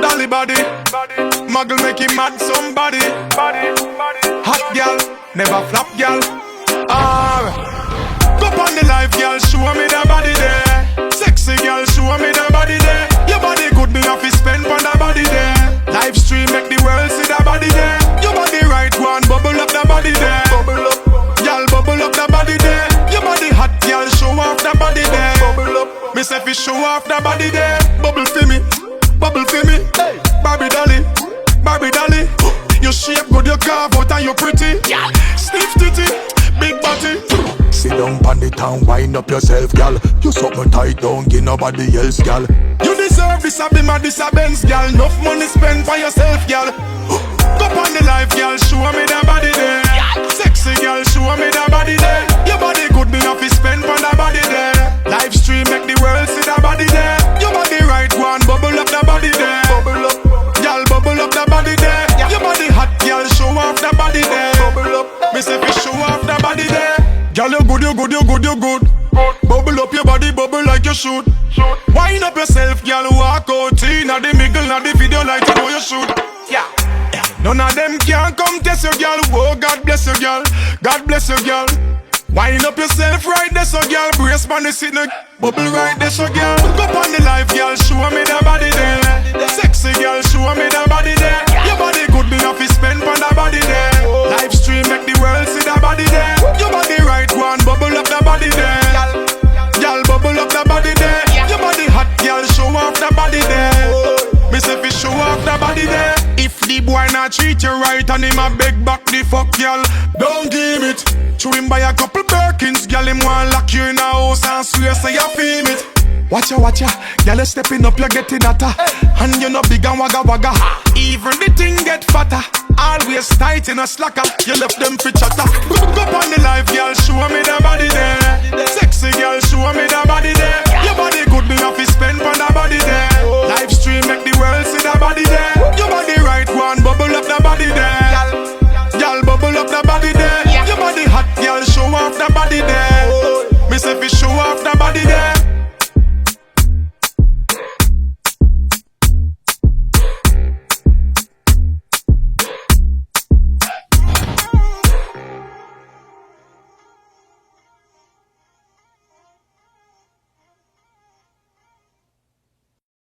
dolly body. Muggle make him mad somebody. Hot girl, never flop girl. Go on the life, girl, show me the body there. Sexy girl, show me the body there. Your body good, me have to spend on the body there. Live stream make the world see the body there. Your body right one, bubble up the body there. Bubble up, girl, bubble up the body there. Your body hot, girl, show off the body there. Bubble up, me say fi show off the body there. Bubble for me, bubble for me. Hey, Barbie dolly, Barbie dolly. Your shape good, your carve out and you pretty. Stiff titty, big body. Sit down pon the town, wind up yourself, gal. You something tight, don't give nobody else, gal. You deserve this a bimmer, this a Benz, gal. Enough money spent for yourself, gal. Go on the life, gal, show me the body there. Sexy gal, show me the body there. Your body good, me have to spend on the body there. Live stream make the world see the body there. Your body right one, bubble up the body there. Bubble up, gal, bubble up the body there. Your body hot, gal, show off the body there. Bubble up, me say fi show off the body there. Girl, you good, you good, you good, you good. Bubble up your body, bubble like you should. Wind up yourself, girl, walk out inna the middle of the video like you know you should. None of them can come test you, girl. Oh, God bless you, girl. God bless you, girl. Wind up yourself right there, so girl. Brace on the seat, bubble right there, so girl. Go on the life, girl. Show me the body there. Sexy girl, show me the body there. Your body good, me have to spend on the body there. Live stream make the world see the body there. Your body right one, bubble up the body there. Girl, bubble up the body there. Your body hot, girl, show off the body there. Me say fi show off the body there. If the boy not treat you right and him a beg back the fuck, girl, don't give it. Chew him by a couple Birkins, girl, him want lock you in a house and swear say you feel it. Watch ya, girl, you stepping up, you getting hotter. And you no big and wagga wagga. Even the thing get fatter. Always tight in a slacker. You left them for chatter. Go on the life, girl, show me the body there.